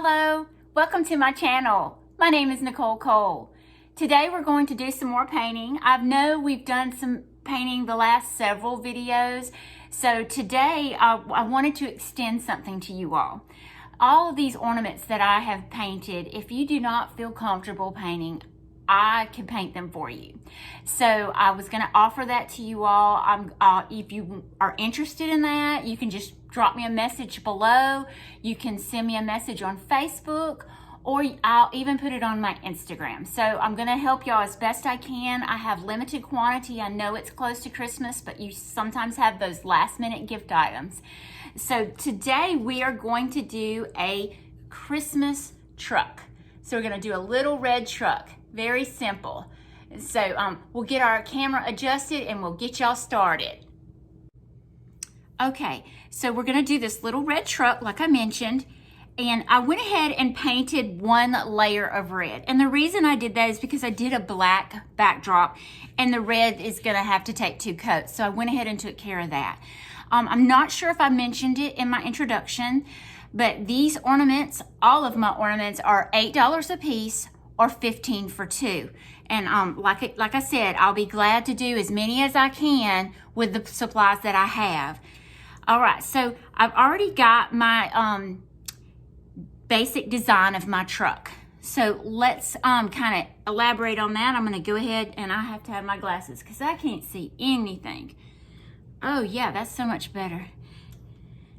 Hello, welcome to my channel. My name is Nicole Cole. Today we're going to do some more painting. I know we've done some painting the last several videos, so today I wanted to extend something to you all. All of these ornaments that I have painted, if you do not feel comfortable painting, I can paint them for you. So I was going to offer that to you all. If you are interested in that, you can just drop me a message below. You can send me a message on Facebook, or I'll even put it on my Instagram. So I'm going to help y'all as best I can. I have limited quantity. I know it's close to Christmas, but you sometimes have those last minute gift items. So today we are going to do a Christmas truck. So we're going to do a little red truck. Very simple. So we'll get our camera adjusted and we'll get y'all started. Okay, so we're gonna do this little red truck like I mentioned, and I went ahead and painted one layer of red. And the reason I did that is because I did a black backdrop and the red is gonna have to take 2 coats. So I went ahead and took care of that. I'm not sure if I mentioned it in my introduction, but these ornaments, all of my ornaments, are $8 a piece or 15 for 2. And like I said, I'll be glad to do as many as I can with the supplies that I have. All right, so I've already got my basic design of my truck. So let's kind of elaborate on that. I'm going to go ahead, and I have to have my glasses because I can't see anything. Oh yeah, that's so much better.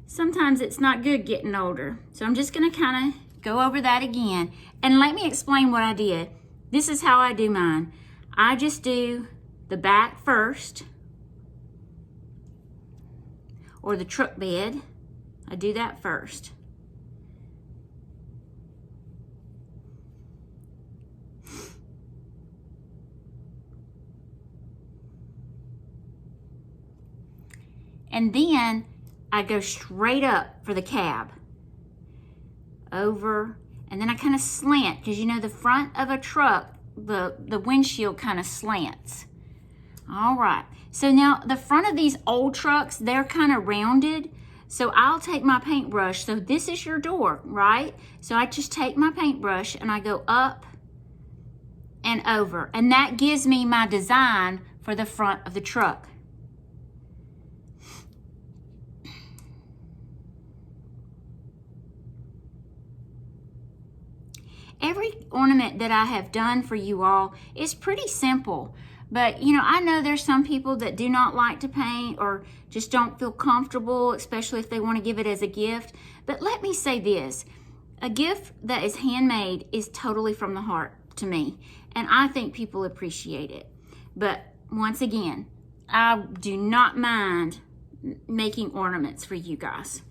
Sometimes it's not good getting older. So I'm just going to kind of go over that again. And let me explain what I did. This is how I do mine. I just do the back first, or the truck bed. I do that first. And then I go straight up for the cab. Over, and then I kind of slant, because you know the front of a truck, the windshield kind of slants. All right, so now the front of these old trucks, they're kind of rounded. So I'll take my paintbrush. So this is your door, right? So I just take my paintbrush and I go up and over. And that gives me my design for the front of the truck. Every ornament that I have done for you all is pretty simple. But, you know, I know there's some people that do not like to paint or just don't feel comfortable, especially if they want to give it as a gift. But let me say this, a gift that is handmade is totally from the heart to me. And I think people appreciate it. But once again, I do not mind making ornaments for you guys.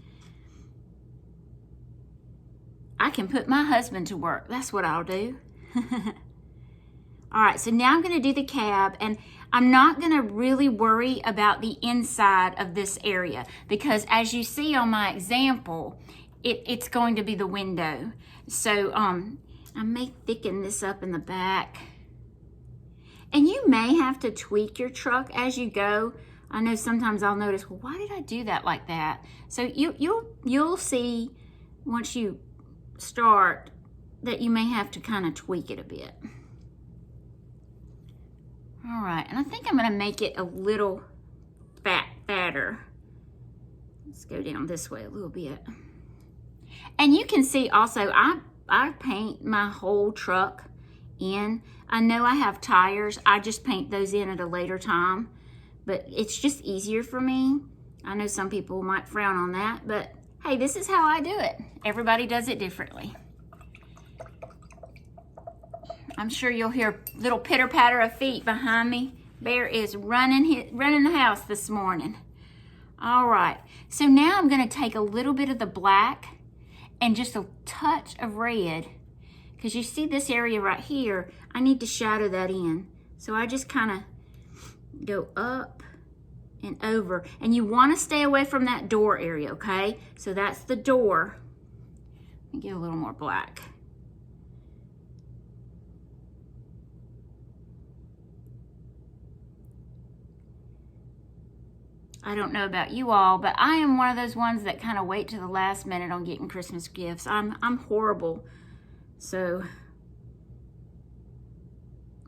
I can put my husband to work. That's what I'll do. All right, so now I'm going to do the cab, and I'm not going to really worry about the inside of this area because as you see on my example, it's going to be the window. So I may thicken this up in the back. And you may have to tweak your truck as you go. I know sometimes I'll notice, well, why did I do that like that? So you'll see once you start that you may have to kind of tweak it a bit. All right, and I think I'm going to make it a little fatter. Let's go down this way a little bit. And you can see also I paint my whole truck in. I know I have tires. I just paint those in at a later time, but it's just easier for me. I know some people might frown on that, but hey, this is how I do it. Everybody does it differently. I'm sure you'll hear little pitter patter of feet behind me. Bear is running the house this morning. All right, so now I'm gonna take a little bit of the black and just a touch of red, because you see this area right here, I need to shadow that in. So I just kind of go up and over, and you want to stay away from that door area, okay? So that's the door. Let me get a little more black. I don't know about you all, but I am one of those ones that kind of wait to the last minute on getting Christmas gifts. I'm horrible. So,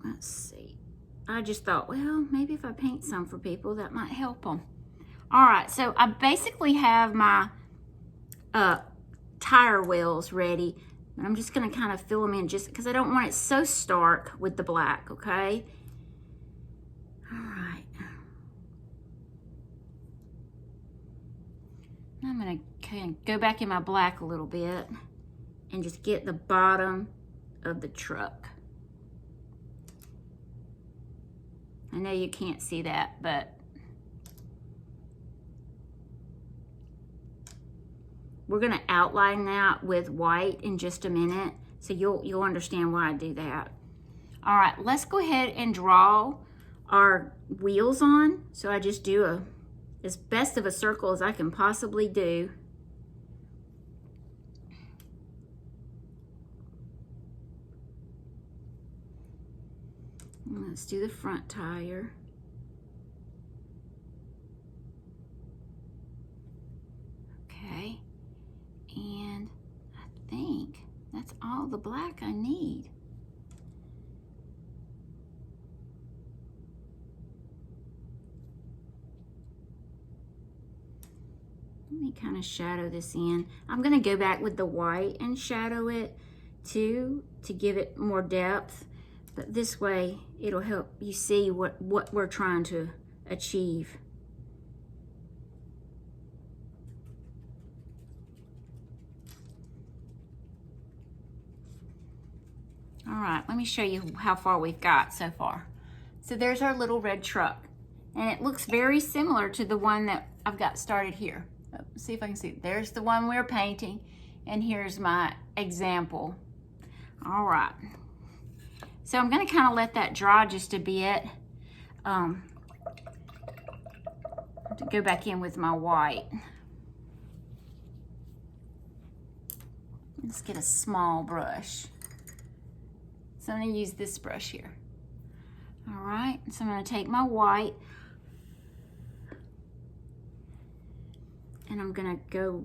let's see. I just thought, well, maybe if I paint some for people, that might help them. All right, so I basically have my tire wheels ready. And I'm just going to kind of fill them in just because I don't want it so stark with the black, okay? All right. I'm going to kind of go back in my black a little bit and just get the bottom of the truck. I know you can't see that, but we're going to outline that with white in just a minute, so you'll understand why I do that. All right, let's go ahead and draw our wheels on. So I just do as best of a circle as I can possibly do. Let's do the front tire. Okay, and I think that's all the black I need. Let me kind of shadow this in. I'm going to go back with the white and shadow it too to give it more depth. But this way, it'll help you see what we're trying to achieve. All right, let me show you how far we've got so far. So there's our little red truck. And it looks very similar to the one that I've got started here. Let's see if I can see. There's the one we're painting. And here's my example. All right. So I'm going to kind of let that dry just a bit. To go back in with my white. Let's get a small brush. So I'm going to use this brush here. All right, so I'm going to take my white and I'm going to go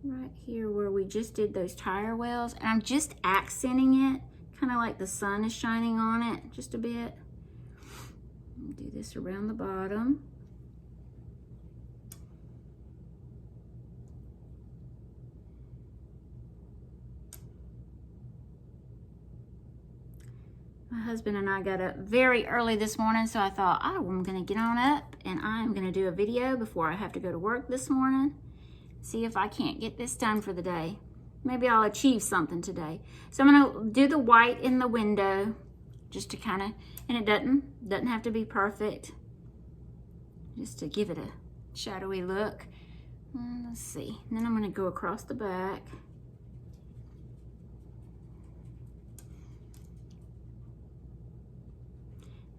right here where we just did those tire wells, and I'm just accenting it, kind of like the sun is shining on it just a bit. Do this around the bottom. My husband and I got up very early this morning, so I thought, oh, I'm gonna get on up and I'm gonna do a video before I have to go to work this morning. See if I can't get this done for the day. Maybe I'll achieve something today. So I'm gonna do the white in the window just to kind of, and it doesn't have to be perfect, just to give it a shadowy look. Let's see, and then I'm gonna go across the back.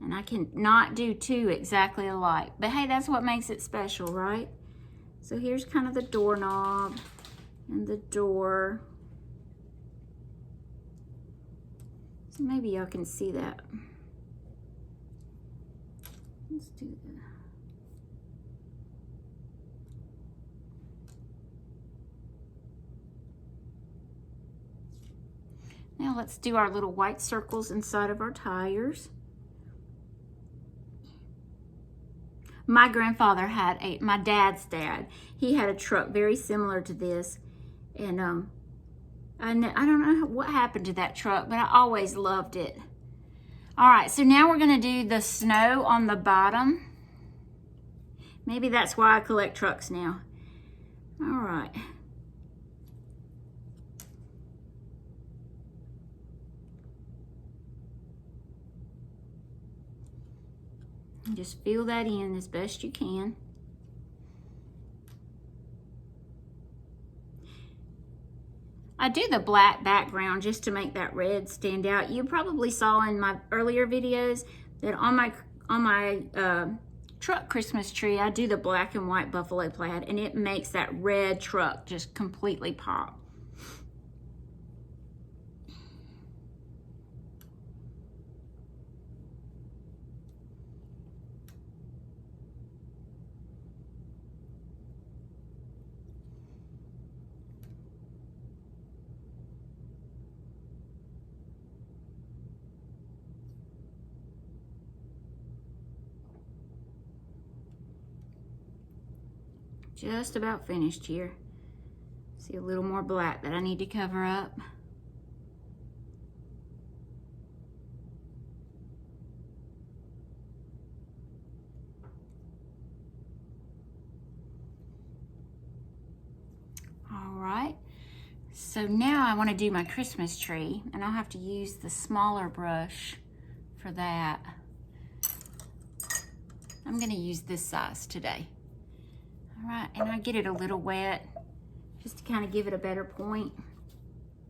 And I can not do two exactly alike, but hey, that's what makes it special, right? So here's kind of the doorknob and the door. So maybe y'all can see that. Let's do that. Now let's do our little white circles inside of our tires. My grandfather had my dad's dad, he had a truck very similar to this. And I don't know what happened to that truck, but I always loved it. All right, so now we're gonna do the snow on the bottom. Maybe that's why I collect trucks now. All right. Just fill that in as best you can. I do the black background just to make that red stand out. You probably saw in my earlier videos that on my truck Christmas tree, I do the black and white buffalo plaid, and it makes that red truck just completely pop. just about finished here. See a little more black that I need to cover up. All right, so now I want to do my Christmas tree, and I'll have to use the smaller brush for that. I'm going to use this size today. All right, and I get it a little wet just to kind of give it a better point.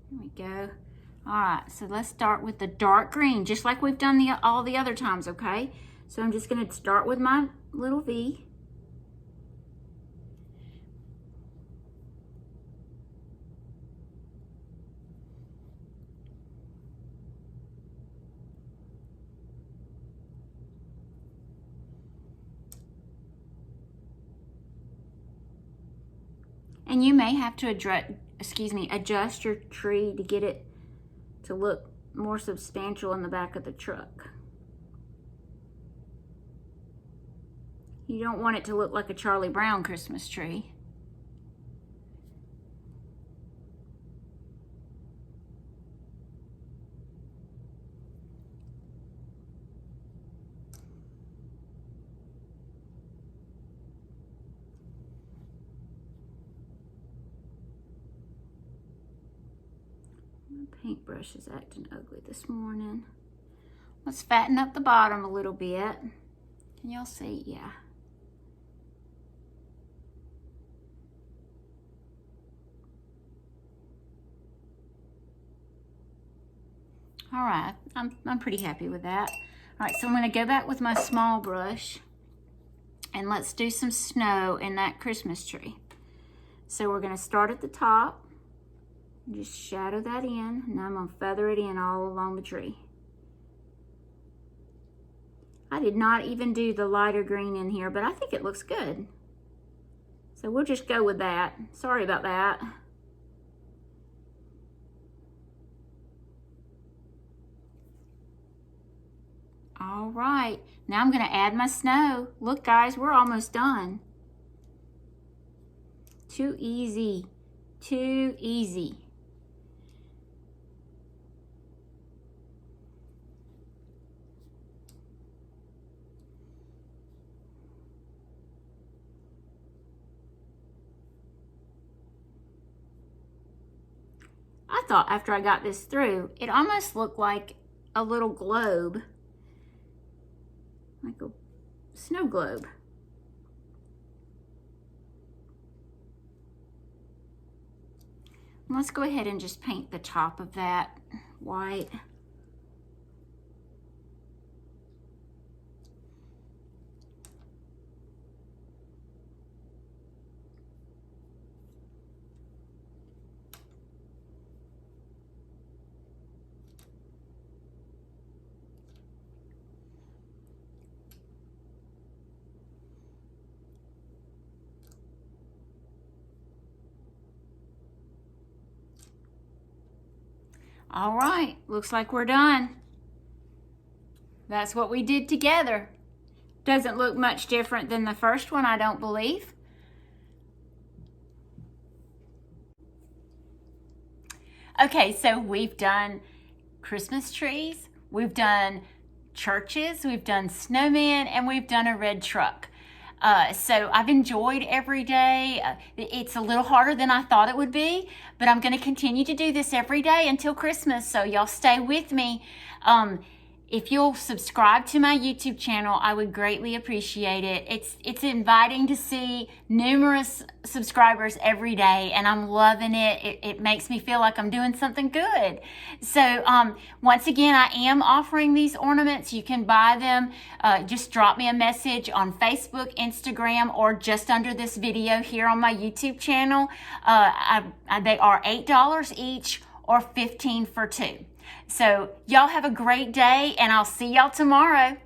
There we go. All right, so let's start with the dark green, just like we've done all the other times, okay? So I'm just going to start with my little V. And you may have to adjust your tree to get it to look more substantial in the back of the truck. You don't want it to look like a Charlie Brown Christmas tree. My paintbrush is acting ugly this morning. Let's fatten up the bottom a little bit. Can y'all see? Yeah. All right, I'm pretty happy with that. All right, so I'm gonna go back with my small brush and let's do some snow in that Christmas tree. So we're gonna start at the top, just shadow that in, and I'm gonna feather it in all along the tree. I did not even do the lighter green in here, but I think it looks good. So we'll just go with that. Sorry about that. All right, now I'm gonna add my snow. Look guys, we're almost done. Too easy, too easy. I thought after I got this through, it almost looked like a little globe. Like a snow globe. Let's go ahead and just paint the top of that white. All right, looks like we're done. That's what we did together. Doesn't look much different than the first one, I don't believe. Okay, so we've done Christmas trees, we've done churches, we've done snowmen, and we've done a red truck. So I've enjoyed every day. It's a little harder than I thought it would be, but I'm going to continue to do this every day until Christmas. So y'all stay with me. If you'll subscribe to my YouTube channel, I would greatly appreciate it. It's inviting to see numerous subscribers every day, and I'm loving it. It makes me feel like I'm doing something good. So once again, I am offering these ornaments. You can buy them. Just drop me a message on Facebook, Instagram, or just under this video here on my YouTube channel. They are $8 each or $15 for two. So y'all have a great day, and I'll see y'all tomorrow.